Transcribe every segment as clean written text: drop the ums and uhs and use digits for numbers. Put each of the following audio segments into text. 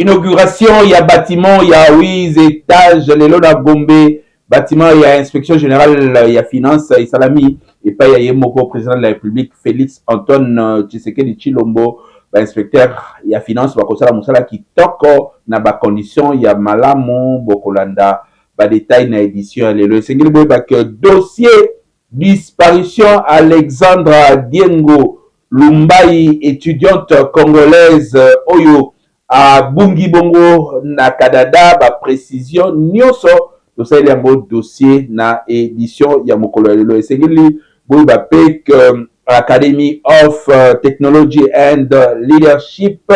Inauguration, il y a bâtiment, il y a 8 étages, les lots à Gombe, bâtiment, il y a inspection générale, il y a finance, il y a salami, et pas il y a Moko, président de la République, Félix Antoine Tshisekedi Chilombo, inspecteur, il y a finance, Bakosala Moussala qui toko, na ba condition, il y a Malamu, Bokolanda, ba détail na édition, le Sengeli Boy, dossier disparition Alexandra Diengo, Lumbai, étudiante congolaise, Oyo, à Bungi Bongo na Canada, ba précision nyonso to ça il y a un dossier na édition ya mokolo lelo esengeli boy ba pek Academy of Technology and Leadership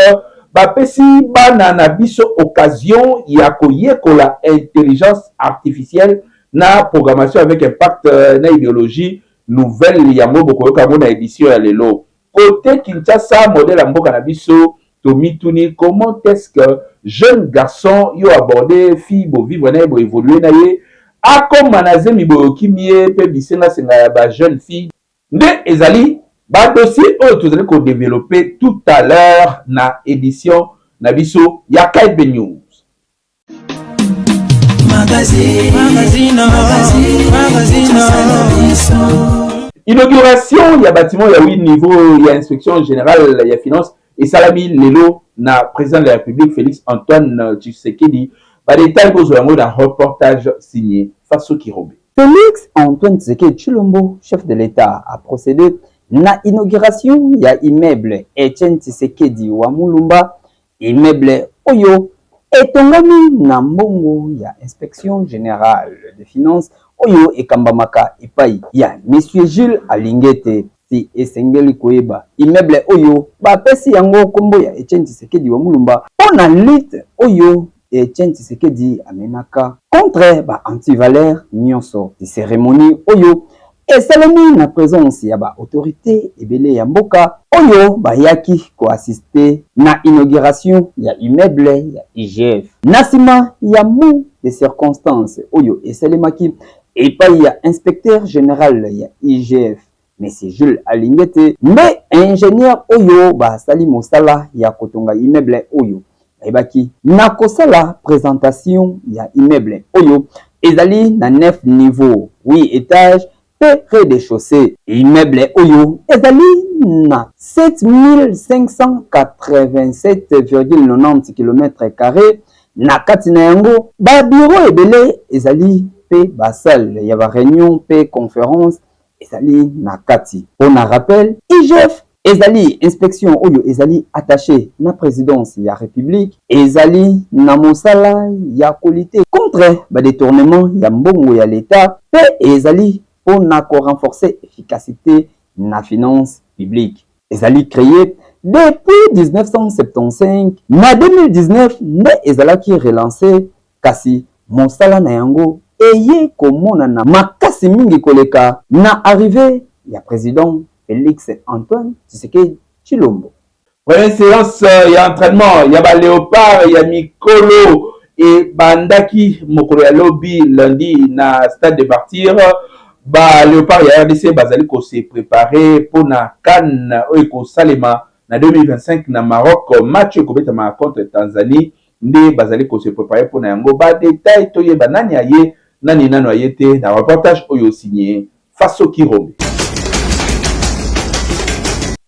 ba pesi bana na biso occasion ya koyekola intelligence artificielle na programmation avec impact na idéologie nouvelle ya moboko yoka na édition ya lelo côté Kinshasa modèle ya mboka na biso Tomituni, comment est-ce que jeune garçon yo abordé fille bo vivre na bo évoluer na ye a comme manazemi bo kimie pe bisenga senga ba jeune fille nde ezali ba dossier o tozali ko développer tout à l'heure na édition na biso ya KB News. Inauguration, il y a bâtiment, il y a 8 niveaux, il y a inspection générale, il y a finance. Et Salami Lelo, na président de la République, Félix Antoine Tshisekedi, va détailler vos d'un reportage signé Faso Kirobe. Félix Antoine Tshisekedi Chilombo, chef de l'État, a procédé na inauguration ya immeuble Etienne Tshisekedi wa Mulumba, immeuble Oyo, etongami na mbongo ya inspection générale des finances Oyo ekambamaka epai ya Monsieur Jules Alingete. Si esengeli koyeba immeuble Oyo bapesi yango kombo ya Etienne Tshisekedi wa Mulumba pona lutte Oyo Etienne Tshisekedi amenaka contre ba anti-valeur nyonso di cérémonie Oyo esalemi na présence ya ba autorité ebele ya mboka Oyo bayaki ko assister na inauguration ya immeuble ya IGF nasima ya mu de circonstances Oyo esalemaki epai ya inspecteur général ya IGF Monsieur Jules Alingete, mais ingénieur Oyo basali mosala ya kotonga immeuble Oyo. Ebaki na kosala présentation ya immeuble Oyo ezali na 9 niveaux, 8 étages, pe rez-de-chaussée. Immeuble Oyo ezali na 7587,90 km² na kati na yango ba bureau ebele ezali pe ba salle ya ba réunion pe conférence ezali na kati. On a rappel, IGF ezali inspection Oyo ezali attaché na présidence ya République ezali na mosala ya qualité contre ba détournement ya mbongo ya l'État pe ezali pour na ko renforcer efficacité na finance publique. Ezali créé depuis 1975 na 2019 nde ezalaki relancé kasi mosala na yango eye komona na makasi mingi koleka na arrivé ya président Félix Antoine Tshisekedi Chilombo. Première séance, il y a entraînement, il y a ba léopard, il y a Mikolo et Bandaki Mokolo ya lobby lundi na stade de partir. Ba léopard ya RDC bazali ko se préparer pour na CAN Oiko Salema na 2025 na Maroc match ko betama contre Tanzanie nde bazali ko se préparer pour na yango ba détail to yeba nani aye nani nano ayete na reportage Oyo signé Faso Kirobe.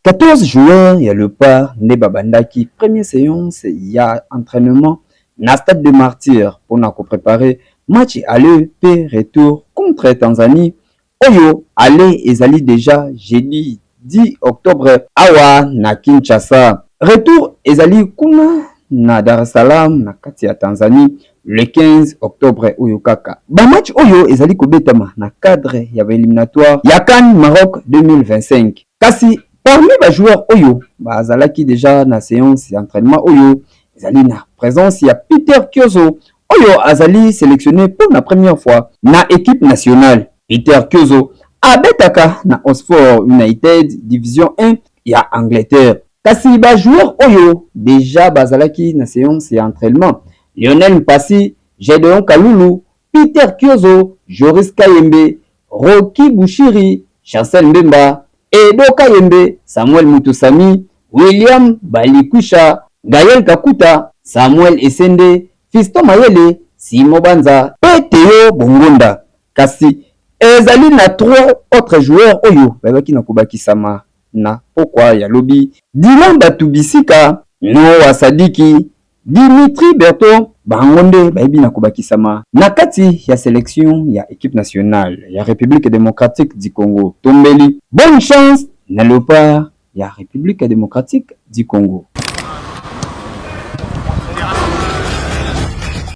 14 joueurs, il y a le pas Neba Bandaki. Première séance, il y a entraînement na stade de martyr pour nous préparer match aller p retour contre Tanzanie. Oyo aller ezali déjà jeudi 10 octobre awa na Kinshasa. Retour ezali kuna na Dar es Salaam na kati ya Tanzanie le 15 octobre Oyo kaka. Ba match Oyo ezali kobetama na cadre ya éliminatoire ya CAN Maroc 2025. Kasi parmi les joueurs Oyo, bazalaki déjà na séance d'entraînement Oyo, ezali na présence ya Peter Kyozo. Oyo azali sélectionné pour la première fois na équipe nationale. Peter Kyozo abetaka na Oxford United Division 1 ya Angleterre. Kasi ba joueur Oyo déjà bazalaki na séance d'entraînement. Lionel Mpasi, Gédéon Kalulu, Peter Kyozo, Joris Kayembe, Rocky Bouchiri, Chancel Mbemba, Edo Kayembe, Samuel Mutusami, William Balikwisha, Gaël Kakuta, Samuel Essende, Fiston Mayele, Simo Banza, pe Théo Bongonda. Kasi ezali na 3 autres joueurs oyo babaki na kobakisama na pourquoi ya lobby Dylan Batubisika, Noah Sadiki, Dimitri Berto bangonde bayebi na kobakisama na kati ya sélection ya équipe nationale ya République démocratique du Congo. Tombeli bonne chance na Léopard ya République démocratique du Congo.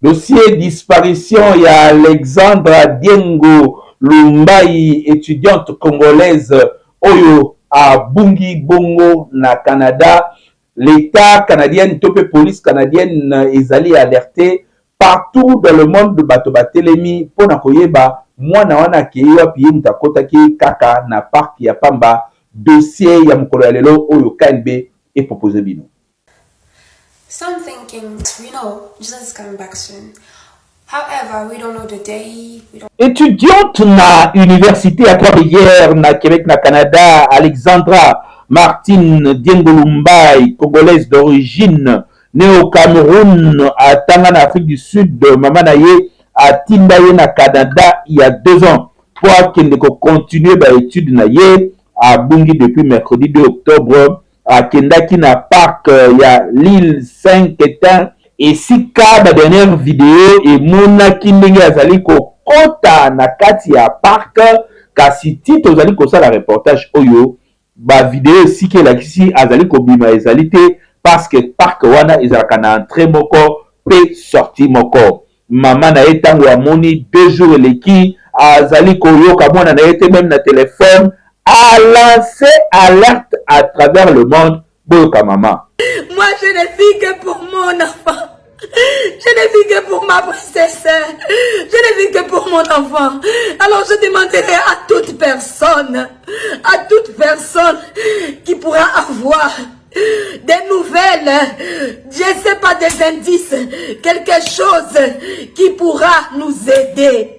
Dossier disparition ya Alexandra Diengo Lumbai, étudiante congolaise oyo à Bungi Bongo na Canada. L'État canadien, topé police canadienne, ezali alerté partout dans le monde de Batoba Telemi pour na koyeba mwana wana keyo apiye mutakota ki kaka na parc ya Pamba. Dossier ya mukolo ya lelo oyo KNB est proposé bino. So I'm thinking, Jesus is coming back soon. However, we don't know the day. Étudiante na université à Trois-Rivières na Québec na Canada, Alexandra Martine Diengo Lumbai, congolaise d'origine, née au Cameroun, à Tanga, Afrique du Sud, maman naye à Tindaye na Canada il y a 2 ans. Pour qu'elle continue l'étude naye à Bungi depuis mercredi 2 octobre à Kendaki na parc il y a l'île Saint-Quentin. Et si ka la dernière vidéo et mona kindenge azali ko kota na kati ya parc kasi tito azali ko sala reportage oyo ba vidéo si ke la kisi azali ko bima ezali te parce que parc wana ezalaka na entrée moko pe sortie moko. Maman na etango amoni 2 jours eleki azali ko yoka mwana na ete même na téléphone a lancé alerte à travers le monde boyoka maman. Moi, je ne vis que pour mon enfant. Je ne vis que pour ma princesse. Je ne vis que pour mon enfant. Alors je demanderai à toute personne qui pourra avoir des nouvelles, je ne sais pas, des indices, quelque chose qui pourra nous aider.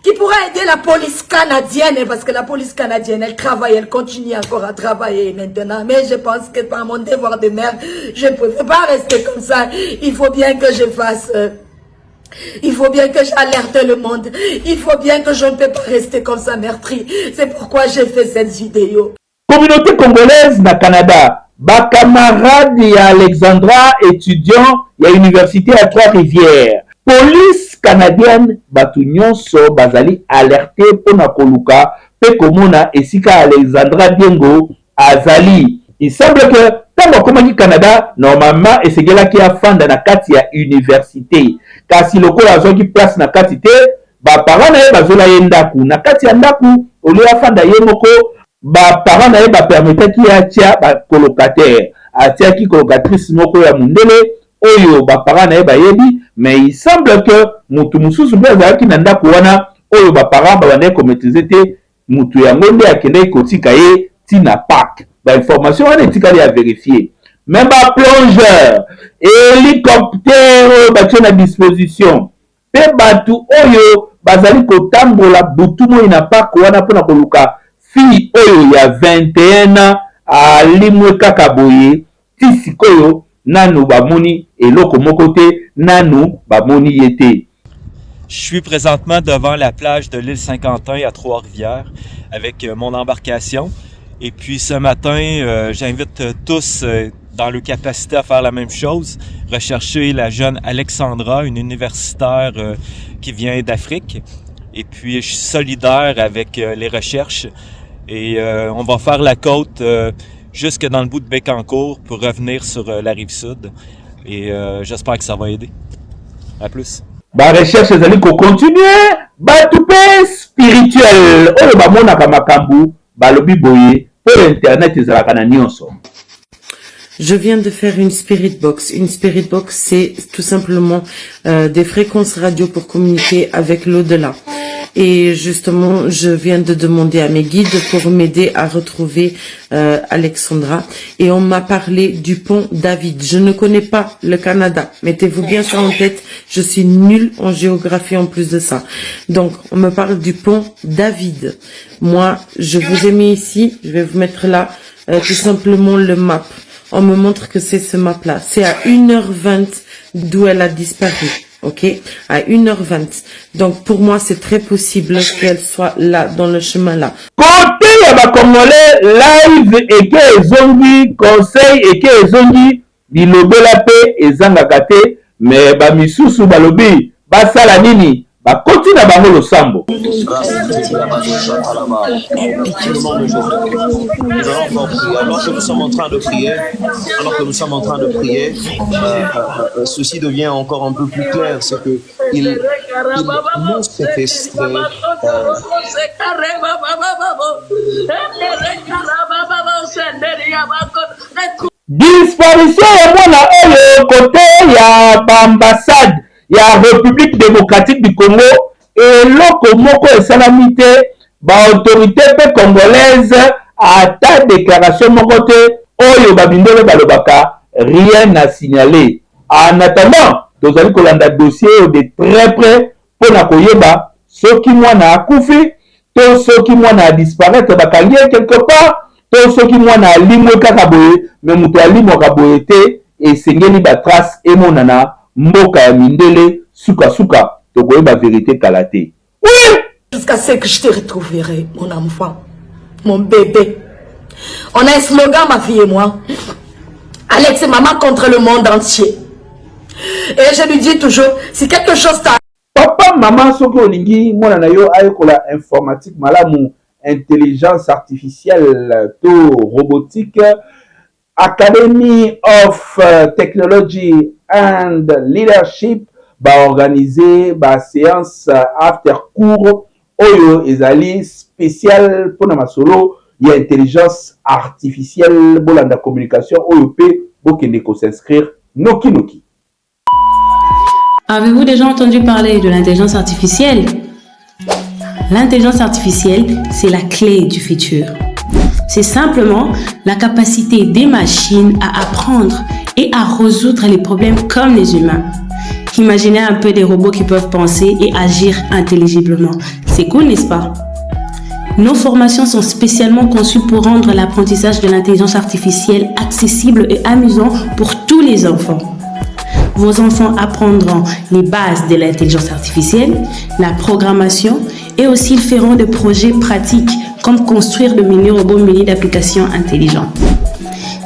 Qui pourra aider la police canadienne, parce que la police canadienne, elle travaille, elle continue encore à travailler maintenant. Mais je pense que par mon devoir de mère, je ne peux pas rester comme ça. Il faut bien que je fasse... il faut bien que j'alerte le monde. Il faut bien que je ne peux pas rester comme ça meurtri. C'est pourquoi j'ai fait cette vidéo. Communauté congolaise na Canada, ba camarade ya Alexandra, étudiant ya université à Trois-Rivières. Police canadienne batu nyonso bazali alerté pona koluka pe komona esika Alexandra Diengo azali. Il semble que tango komaki Canada normalement esegelaki afanda na kati ya université. Kasi lokola azoki place na kati te ba parents na ye bazola ye ndaku na kati ya ndaku oli afanda ye moko ba parents na ye ba permetaki atia ba colocataire atiaki colocatrice moko ya mundele oyo ba parents na ye bayebi. Mais il semble que mutu mususu mpe azalaki na ndako wana oyo baparent babandaki komaîtrise te mutu yango nde akendaki kotika ye tina park. Bainformation wana etikali ya vérifier. Même baplongeur hélicoptère oyo batie na disposition mpe batu oyo bazali kotambola butu moi na park wana mpona koluka fille oyo ya 21 ans alimwe kaka boye ti sikoyo nanu bamoni eloko moko te nanu bamoni yete. Je suis présentement devant la plage de l'île Saint-Quentin à Trois-Rivières avec mon embarcation. Et puis ce matin, j'invite tous dans leur capacité à faire la même chose, rechercher la jeune Alexandra, une universitaire qui vient d'Afrique. Et puis je suis solidaire avec les recherches et on va faire la côte jusque dans le bout de Bécancour pour revenir sur la rive sud. Et j'espère que ça va aider. À plus. Ba recherche ezali ko continuer batu pe spirituel oyo bamonaka makambu balobi boye pour internet ezalaka na nyonso. Je viens de faire une spirit box. Une spirit box, c'est tout simplement des fréquences radio pour communiquer avec l'au-delà. Et justement, je viens de demander à mes guides pour m'aider à retrouver Alexandra. Et on m'a parlé du pont David. Je ne connais pas le Canada. Mettez-vous bien ça en tête. Je suis nulle en géographie en plus de ça. Donc, on me parle du pont David. Moi, je vous ai mis ici. Je vais vous mettre là tout simplement le map. on me montre que c'est ce map-là. C'est à 1h20 d'où elle a disparu. Ok, à 1h20. Donc pour moi, c'est très possible qu'elle soit là, dans le chemin là. Côté ya Congolais, live et que zongi conseil et que zongi bilobela pe ezangaka te, mais ba misusu balobi basala nini bakoti na bango losambo. Alors que nous sommes en train de prier, ceci devient encore un peu plus clair, c'est que il montre cet extrait. Disparition ya mwana oyo côté ya ambassade ya République démocratique du Congo, eloko moko esalami te, ba autorité pe congolaise ata déclaration moko te oyo babindele balobaka rien à signaler. En attendant, tozali kolanda dossier de très près pona koyeba soki mwana akufi to soki mwana a disparaître bakangi quelque part to soki mwana alimwe kaka boye mais mutu alimwaka boye te esengeli batrace emonana mboka ya mindele suka tokoyeba vérité kala te. Oui! Jusqu'à ce que je te retrouverai, mon enfant, mon bébé. On a un slogan, ma fille et moi. Alex et maman contre le monde entier. Et je lui dis toujours, si quelque chose t'a... Papa, maman, soki olingi, mwana na yo ayokola informatique malamu, intelligence artificielle, to robotique, Academy of Technology and Leadership ba organiser ba séance after cours oyo ezali spécial pona masolo ya intelligence artificielle bolanda communication oyo pe bokende ko s'inscrire noki. Avez-vous déjà entendu parler de l'intelligence artificielle? L'intelligence artificielle, c'est la clé du futur. C'est simplement la capacité des machines à apprendre et à résoudre les problèmes comme les humains. Imaginez un peu des robots qui peuvent penser et agir intelligiblement. C'est cool, n'est-ce pas? Nos formations sont spécialement conçues pour rendre l'apprentissage de l'intelligence artificielle accessible et amusant pour tous les enfants. Vos enfants apprendront les bases de l'intelligence artificielle, la programmation et aussi ils feront des projets pratiques comme construire de mini-robots munis d'applications intelligentes.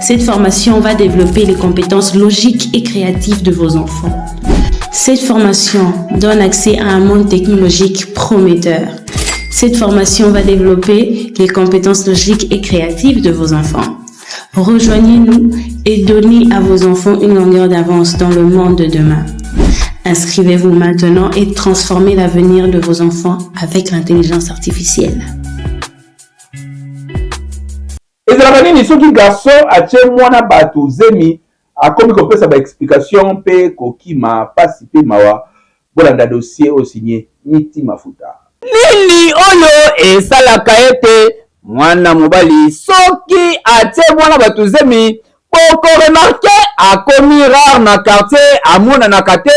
Cette formation va développer les compétences logiques et créatives de vos enfants. Cette formation donne accès à un monde technologique prometteur. Cette formation va développer les compétences logiques et créatives de vos enfants. Rejoignez-nous et donnez à vos enfants une longueur d'avance dans le monde de demain. Inscrivez-vous maintenant et transformez l'avenir de vos enfants avec l'intelligence artificielle. ezalaka nini soki garçon atie mwana bato zemi akomi kopesa baexplication mpe kokima pasi mpe mawa bolanda dossier osigné Miti Mafuta. Nini oyo esalaka ete mwana mobali soki atie mwana bato zemi poko remarke akomi rare na quartier amonanaka te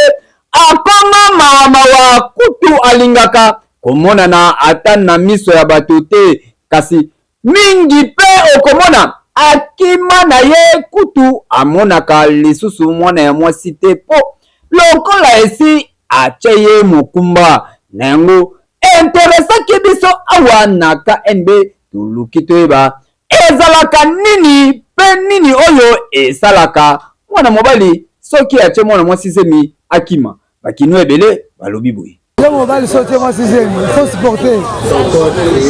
akoma mawa kutu alingaka komonana ata na miso ya bato te kasi mingi pe okomona akima na ye kutu amonaka lisusu mwana ya mwasi te po lokola esi atie ye mokumba na yango interesaki biso awa na KNB tuluki toyeba ezalaka nini pe nini oyo esalaka mwana mobali soki atie mwana mwasi zemi akima bakino ebele balobi boye Le mobile sorti moi c'est zen, il faut supporter.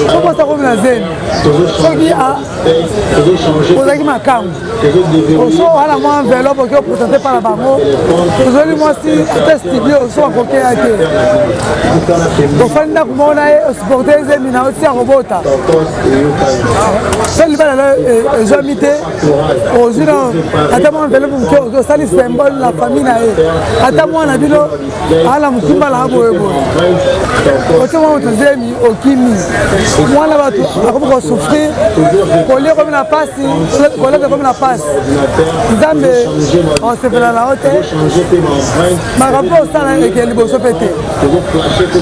Comment ça comme la zen? Ce qui a posé qui m'a calme. Au son on a moins enveloppe qui est présenté par la bango. Aujourd'hui moi si attesté au son à côté à été. Donc fan n'a comment on a supporté zen mina aussi à robota. Seul va le jamité. Aujourd'hui attends moi enveloppe qui ça les symbole la famille na. Attends moi na bilo ala mkumba la boye boye. Autrement, on te dit, ok, moi là-bas, on souffrir, on lit comme la passe, on lit comme la passe. On se fait la hauteur. Ma rapport au salaire est qu'il y a des pété.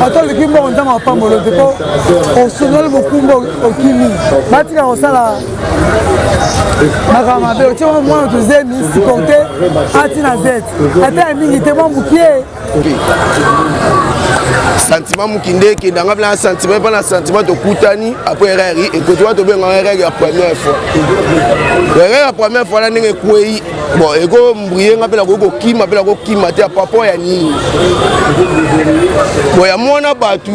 Attends, le Kimbo, on n'a pas mon on se donne beaucoup au Kimi. Batika, on s'en makambo mabe otie mwana tozemi supporte atina z ata mingi te mwa mokie sentiment mokinde ekendanga mpena sentiment mpe na sentiment tokutani apres erreur ekotiwa tobengaka erreur ya première fois erreur ya première fois na ndenge ekwei bon ekombruyenga mpe nakoki kokima mpe nakokima te apapa ya nini bon ya mwana bato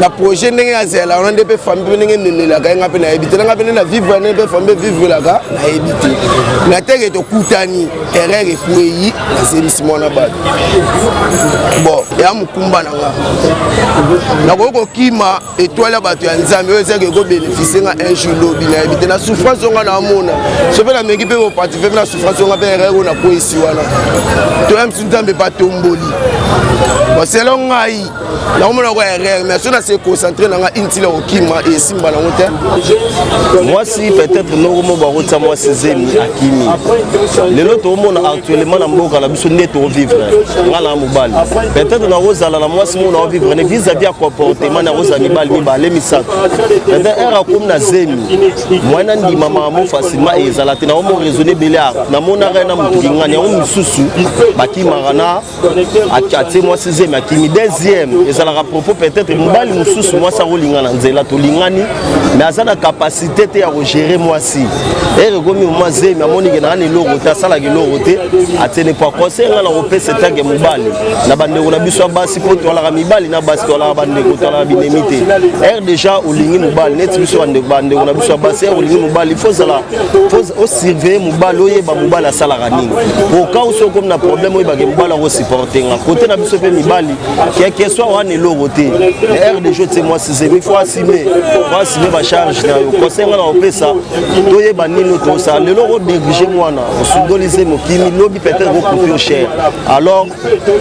na projet ndenge yazela wana nde mpe famille mpe ndenge emelelaka yenga mpe nayebi te nanga mpe nde na vivre nde mpe famille vivrelaka nayebi te na teke tokutani erreur ekwei nazemisi mwana bato bon ya mokumba nanga nakoki kokima étoile ya bato ya nzambe oyo ezaki ekobénéficie nga un jour lobi nayebi te na souffrance onga naamona so mpe namengi mpe kopartife mpe na souffrance onga mpe erreur oyo nakwesi wana toya misu nzambe batomboli baselo ngai nakomona ko erreur mais so nase concentré nanga intila kokima esimba nango te mwasi peut-être nokomo bakotia mwasi zemi akimi lelo tokomona actuellement na mboka na biso nde tovivre nga na mobali peut-être nakozala na mwasi mo naovivre ne vis-à-vis ya comportement nakozala mibale misato peut-être ere akomi na zemi mwana ndima mamo facilement ezala te nakomo raisonne ebele namonaka na motu lingani yango misusu bakimaka na atie mwasi zemi akimi deuxième ezalaka propos peut-être mobali mosusu mwasi akolingana nzela tolingani mais aza na capacité te ya kogérer mwasi ere komi mwa zemi amonike nanga na eloko te asalaka eloko te atiene po conseil nga na kopesa etanke mobali na bandeko na biso ya basi mpo toalaka mibali na basi toalaka bandeko toalaka binemi te ere déjà olingi mobali neti biso bandeko na biso ya basi ere olingi mobali il faut ozala osurveille mobali oyeba mobali asalaka nini oka oso komi na problème oyebake mobali akosupporte nga kote na biso mpe mibali keke soit wana eloko te ere déjà tie mwasi zemi faut assumer bacharge na yo conseil nga na kopesa toyeba nini tosala lelo oderige mwana osundolize mokimi lobi peut-être okupi yo cher alors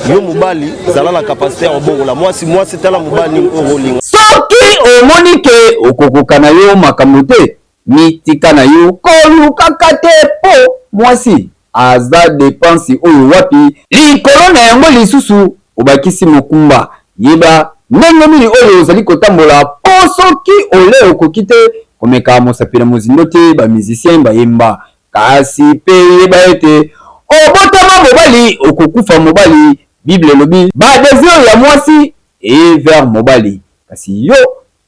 yo mobali zala na capacité ya kobokola mwasi tala mobali nini okolinga soki omoni ke okokoka na yo makambo te mitika na yo kolukaka te po mwasi aza depense oyo wapi likolo na yango lisusu obakisi mokumba yeba ndenge nini oyo ozali kotambola po soki ole okoki te komeka mosapela mozindo te bamusicien bayemba kasi pe yeba ete obotama mobali okokufa mobali bible elobi badesir ya mwasi vers mobali kasi yo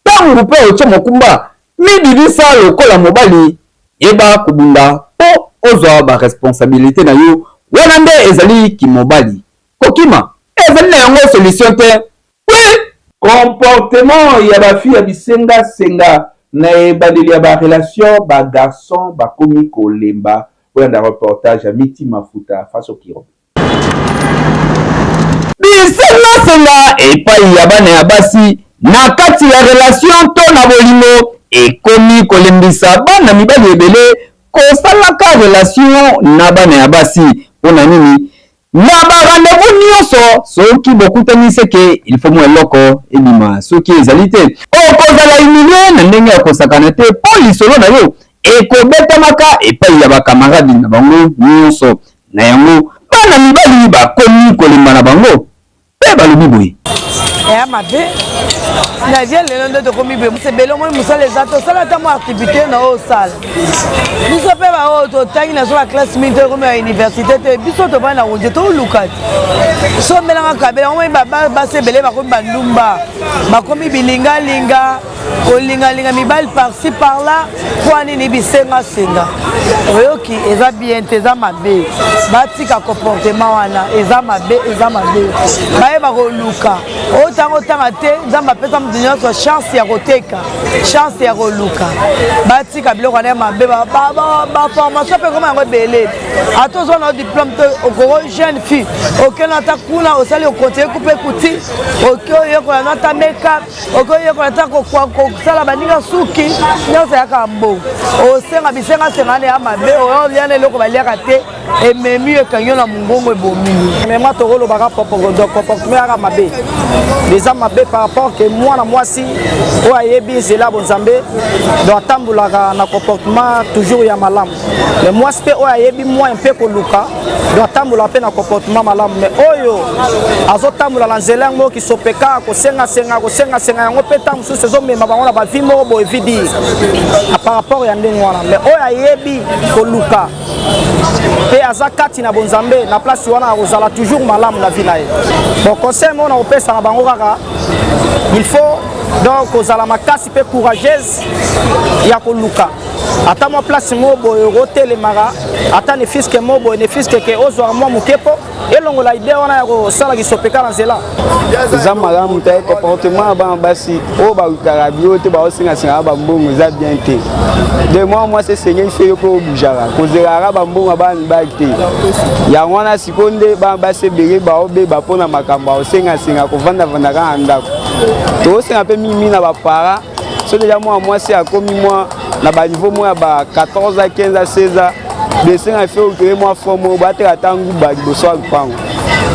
ntango mpe otya mokumba mibibisa lokola mobali yeba kobunda po ozwa baresponsabilité na yo wana nde ezali kimobali kokima ezali na yango solution te comportement ya bafille ya bisenga-senga na ebandeli ya barelation bagarçon bakomi kolemba oyo na reportage ya Miti Mafuta face au Kiro. bisenga-senga epai ya bana ya basi na kati ya relation to na bolingo ekomi kolembisa bana mibali ebele kosalaka relation na bana ya basi mpona nini na barandevous nyonso soki bokutani seke il faut mo eloko ebima soki ezali te okozala humilie na ndenge ya kosakana te mpo lisolo na yo ekobetamaka epai ya bakamaradi na bango nyonso na yango bana mibali bakomi kolemba na bango mpe balobi boye ya mabe na vie lelo nde tokomi boye mosebele omoni mosala eza tosala ata mo activité na oyo osala biso mpe baoyo totangi na so baklasse mingi tokomi ya université te biso tovandi na konje toluka te so mbelanga kabela omoni basi ebele bakomi bandumba bakomi bilingalinga kolingalinga mibali parci parla mpo anini bisengasenga oyoki eza bien te eza mabe batika comportement wana eza mabe bayeba koluka otango otanga te nzambe apesa moto nyonso chance ya koteka chance ya koluka batika biloko wana ya mabe baformation mpe koma yango ebele ata ozwa na diplôme te okoko jeune fille okende ata kuna osali okontinue kupe kuti oki oyekola na ata makeup oki oyekola ata kosala baninga suki nyonso yaka mbo osenga bisenga-sengana ya mabe oyolia na eloko baliaka te ememi ekanyo na mongongo ebomi mema tokolobaka comportement yaka mabe eza mabe par rapport ke mwana mwasi oyo ayebi nzela bonzambe do atambulaka na comportement toujours ya malamu mais mwasi mpe oyo ayebi moyen mpe koluka do atambola mpe na comportement malamu mais oyo azotambola na nzela yango kisopeka kosenga-senga yango mpe ntango mosusu ezomema na bango na ba vie moko boye vidi par rapport ya ndenge wana mais oyo ayebi koluka pe aza kati na bonzambe na place wana akozala toujours malamu na vie na ye bon conseil mo na kopesa na bango kaka il faut donc kozala makasi pe courageuse ya koluka ata mwa place mo boye otelemaka ata ne fiske mo boye ne fiske ke ozwaka mwa mokepo elongola ide wana ya kosala kisopeka na nzela eza malamu te comportement ya bana basi oyo balukaka bio te baosengasenga bambongo eza bien te de moi c'est seigneur fe yo mpe obujaka kozelaka bambongo ya bana mibali te yango wana sikoyo nde bana basi ebele baobeba mpona makambo aosengasenga kovandavandaka na ndako tokosenga mpe mingi na bapara so deja mwana mwasi akomi mwa na baniveau moko ya ba 14 a 15 a 16 a besenga fe okeye mwa fo moko bateka ata nguba liboso ya lupango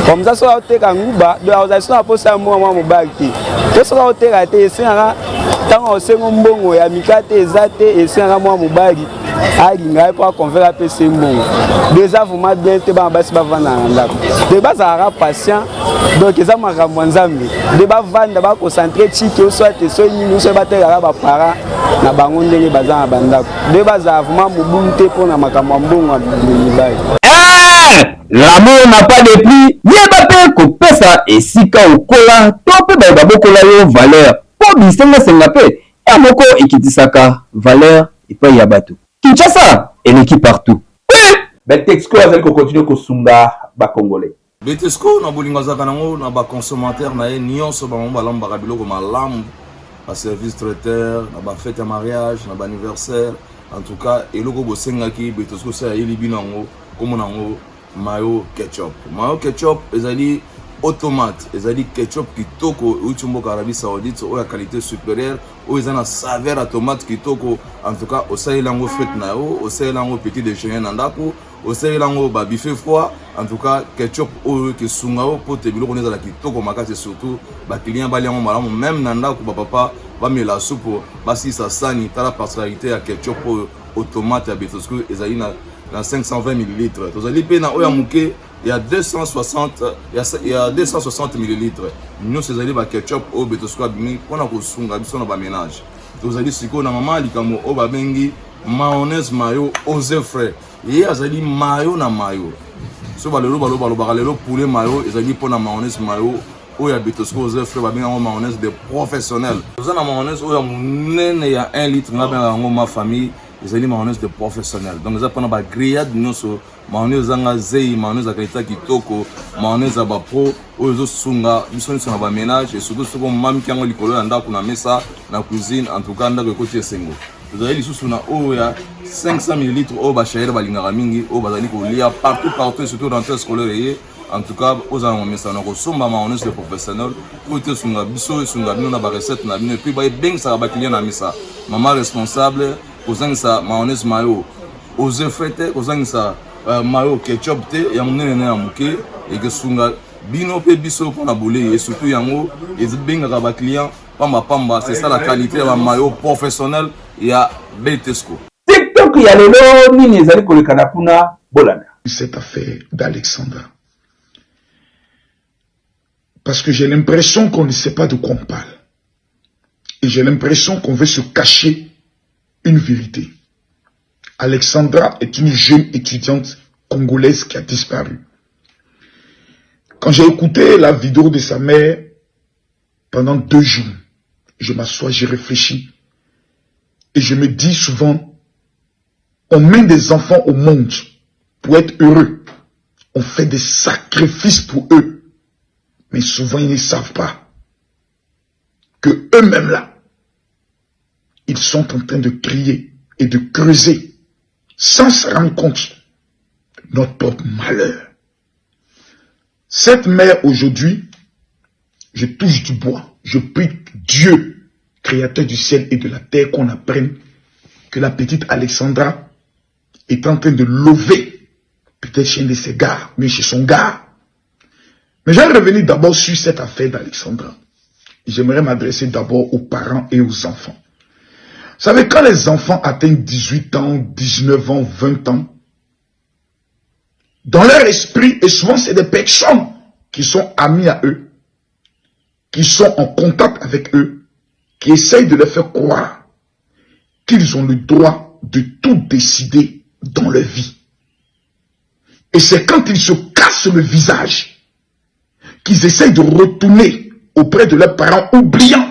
comme ça soki aoteka nguba do akozali so na posa ya mwa mobali te to soki aoteka te esengaka ntango aosengo mbongo ya mika te eza te esengaka mwa mobali alinga ye mpo akonvera apesa mbongo do eza vraiment bien te bana basi bavanda na ndako de bazalaka patient donc eza makambo ya nzambe de bavanda baconcentre tiki oso ate so nini oso batelaka baparent na bango ndenge baza na bandako de bazala vraiment mobulu te mpo na makambo ya mbongo ya mibali. L'amour n'a pas de prix. Yeba pe kopesa esika okola to pe ba bokola yo valeur. Po bisenga senga pe ya moko ekitisaka valeur epai ya bato. Kinshasa eleki partout. Betexco azali ko continue ko sunga ba congolais. Betexco na bolinga zaka nango na ba consommateur na ye nyonso ba mamba lamba biloko malamu ba service traiteur na ba fête ya mariage na ba anniversaire en tout cas eloko bosengaki Betexco sa yeli binango comme nango mayo ketchup. Mayo ketchup ezali automate, ezali ketchup kitoko utumboka Arabie Saoudite ou la qualité supérieure ou ezana saveur à tomate kitoko en tout cas au lango frites na yo, au lango petit déjeuner nandako, au lango ba buffet froid en tout cas ketchup ou ke sungao pote biloko nezala kitoko makasi surtout ba client bali yango malamu même nandako ba papa ba mela soupe basi sa sani tala particularité à ketchup automate à Betexco ezali na 520 ml. Tozali pe na oya muke il y a 260 ml. Nous ces ali ba ketchup au Betexco bimi pona ko sunga biso na ba ménage. Tozali siko na mama likamo o ba bengi mayonnaise mayo aux frais. Et azali mayo na mayo. So ba lelo ba lelo poulet mayo ezali pona mayonnaise mayo oya Betexco aux frais ba benga mayonnaise de professionnel. Tozana mayonnaise oya munene ya 1 litre na benga ngo ma famille. Les aliments mayonnaise de professionnels. Donc, ils apprennent à grillade, mayonnaise à zei, mayonnaise à qualité kitoko, mayonnaise à pro, aux sunga, ils sont sur le ménage et surtout, ce qu'on m'a mis quand on l'école, on a mis ça dans la cuisine, en tout cas, dans le côté single. Vous avez les sous na eau, il y a 500 ml au bachayel, balingaramingi, au bazaliko, il y a partout, surtout dans le scolaire. En tout cas, aux amis, mais ça nous ressemble à mayonnaise de professionnel. Côté sunga, biso, sunga, nous on a des recettes, et puis, bien ça va client à ça. Maman responsable. Kozangisa mayonnaise mayo aux frais kozangisa mayo ketchup te ya munene na muke et que sunga bino pe biso pour na bolé et surtout yango et bengaka ba client pamba c'est ça la qualité ya mayo professionnel ya Betexco. TikTok ya lelo nini ezali kolekana kuna bolana cette affaire d'Alexandra parce que j'ai l'impression qu'on ne sait pas de quoi on parle et j'ai l'impression qu'on veut se cacher une vérité. Alexandra est une jeune étudiante congolaise qui a disparu. Quand j'ai écouté la vidéo de sa mère pendant 2 jours, je m'assois, je réfléchis et je me dis souvent, on met des enfants au monde pour être heureux. On fait des sacrifices pour eux. Mais souvent, ils ne savent pas que eux-mêmes là, ils sont en train de crier et de creuser sans se rendre compte de notre propre malheur. Cette mère aujourd'hui, je touche du bois, je prie Dieu, créateur du ciel et de la terre, qu'on apprenne que la petite Alexandra est en train de lever peut-être chez un de ses gars, mais chez son gars. Mais je vais revenir d'abord sur cette affaire d'Alexandra. J'aimerais m'adresser d'abord aux parents et aux enfants. Vous savez, quand les enfants atteignent 18 ans, 19 ans, 20 ans, dans leur esprit, et souvent c'est des personnes qui sont amies à eux, qui sont en contact avec eux, qui essayent de leur faire croire qu'ils ont le droit de tout décider dans leur vie. Et c'est quand ils se cassent le visage qu'ils essayent de retourner auprès de leurs parents, oubliant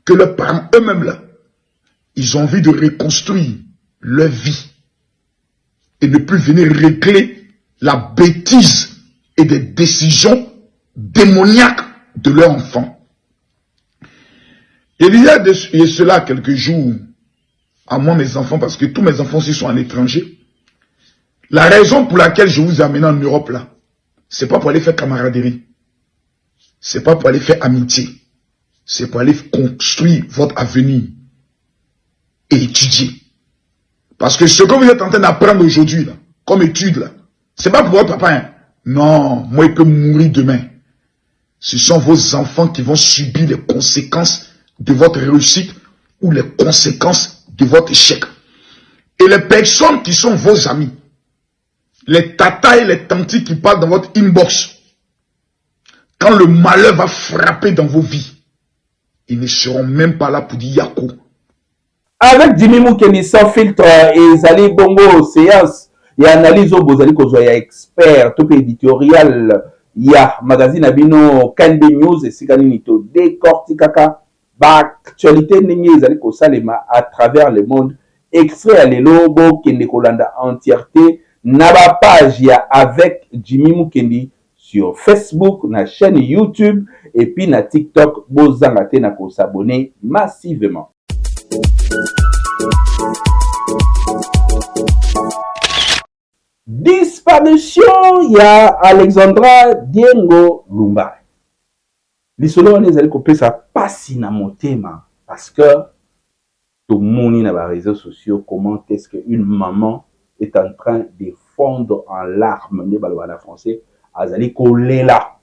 que leurs parents eux-mêmes là, ils ont envie de reconstruire leur vie et ne plus venir régler la bêtise et des décisions démoniaques de leur enfant. Il y a de cela quelques jours, à moi mes enfants, parce que tous mes enfants aussi sont en étranger. La raison pour laquelle je vous ai amené en Europe là, c'est pas pour aller faire camaraderie, c'est pas pour aller faire amitié, c'est pour aller construire votre avenir et étudier. Parce que ce que vous êtes en train d'apprendre aujourd'hui là, comme étude là, c'est pas pour votre papa. Hein. Non, moi il peut mourir demain. Ce sont vos enfants qui vont subir les conséquences de votre réussite ou les conséquences de votre échec. Et les personnes qui sont vos amis, les tatas et les tantis qui parlent dans votre inbox, quand le malheur va frapper dans vos vies, ils ne seront même pas là pour dire Yako. Avec Jimmy Mukendi sans filtre et Zali Bongo séance, il y a analyse au Bozali Kozo, il y a expert, tout éditorial, il y a magazine Abino, Kande News et Sikani Nito, décorticaka, actualité Nengi Zali Kosalema à travers le monde, extrait à l'élobo, Kende Kolanda entièreté, Naba page, il y a avec Jimmy Mukendi sur Facebook, na chaîne YouTube, et puis na TikTok, Bozangate na ko s'abonner massivement. Disparition, il y a Alexandra Diengo Lumba. L'isolo on ezali kopesa pasi na motema parce que tout le monde na ba réseaux sociaux comment est-ce qu'une maman est en train de fondre en larmes ne balwana français azali kolela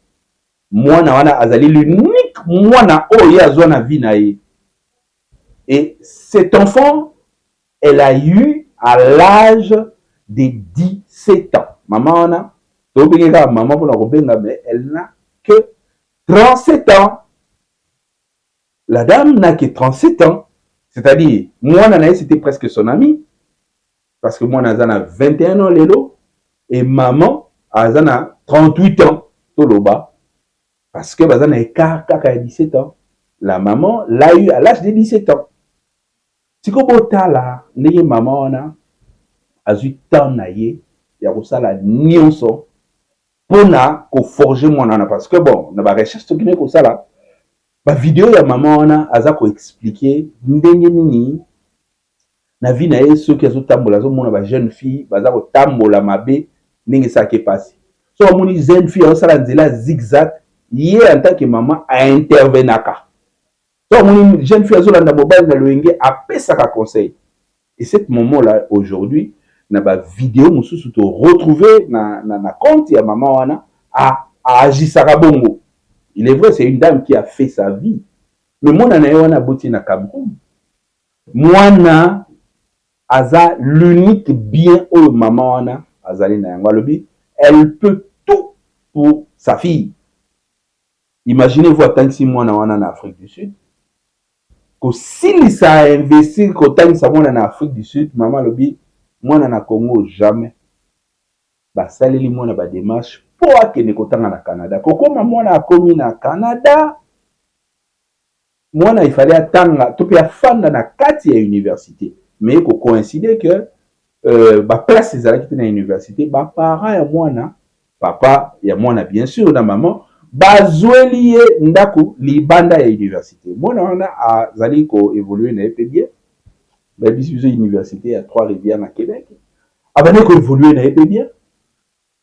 mwana wana azali l'unique mwana oyo azwa na vie na ye. Et cet enfant, elle a eu à l'âge de 17 ans. Maman, mais elle n'a que 37 ans. La dame n'a que 37 ans. C'est-à-dire, moi, c'était presque son ami. Parce que moi, Nana a 21 ans, Lélo. Et maman, a 38 ans, Toloba. Parce que Bazana est à 17 ans. La maman l'a eu à l'âge de 17 ans. Si vous avez là, neye maman ona azu temps na ye ya kosala nyonso pona ko forger mwana parce que bon na ba recherche to kine kosala ba vidéo ya maman ona aza ko expliquer ndenge nini na vie na ye soki azo tambola zo mona ba jeune fille baza ko tambola mabe ndenge ça ke passe so moni jeune fille osala nzela zigzag ye en tant que maman a intervenaka. Donc, une jeune fille a na mobile na loenge apesaka conseil. Et cet moment-là, aujourd'hui, na ba vidéo mususu to retrouver na compte ya maman wana a agisaka bongo. Il est vrai, c'est une dame qui a fait sa vie. Mais moi na wana boti na Cameroun. Mwana aza l'unique bien au maman wana azali na yango lobi, elle peut tout pour sa fille. Imaginez-vous tant que si mwana wana na Afrique du Sud. Si ça a investi quand ça en Afrique du Sud, maman lobi, moi na Congo jamais. Ba saleli moi na ba démarche pour que ne kotanga na Canada. Koko maman na komi na Canada. Moi na il fallait attendre tout pia fanda na kati ya université. Mais ko coïncider que ba place ezalaki na université, ba parents ya mwana, papa ya mwana bien sûr na maman bazweli ye ndaku libanda ya université. Mwana wana azali ko évoluer na bien. Ba biso université à Trois-Rivières na Québec. Abane ko évoluer na bien.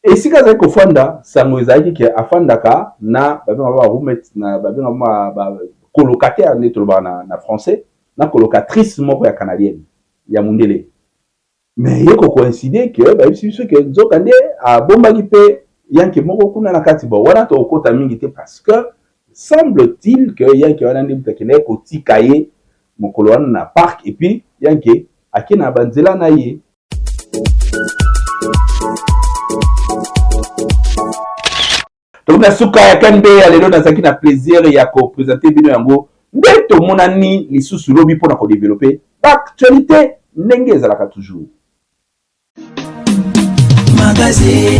Et si kaza ko fanda sango ezali ki afandaka na ba roommate na ba colocataire na français na colocatrice moko ya canadienne ya mundele. Mais yeko coïncider que ba biso que nzokande a bombaki pe yanke moko kuna na kati bo wana to okota mingi te parce que semble-t-il que yanke wana ndi mutakene ko tikaye mokolo wana na parc et puis yanke akina banzela na ye. Donc na suka ya kande ya lelo na zaki na plaisir ya ko présenter bino yango nde tomonani lisusu lobi mpona kodévelopper baactualité ndenge ezalaka toujours. Magazine.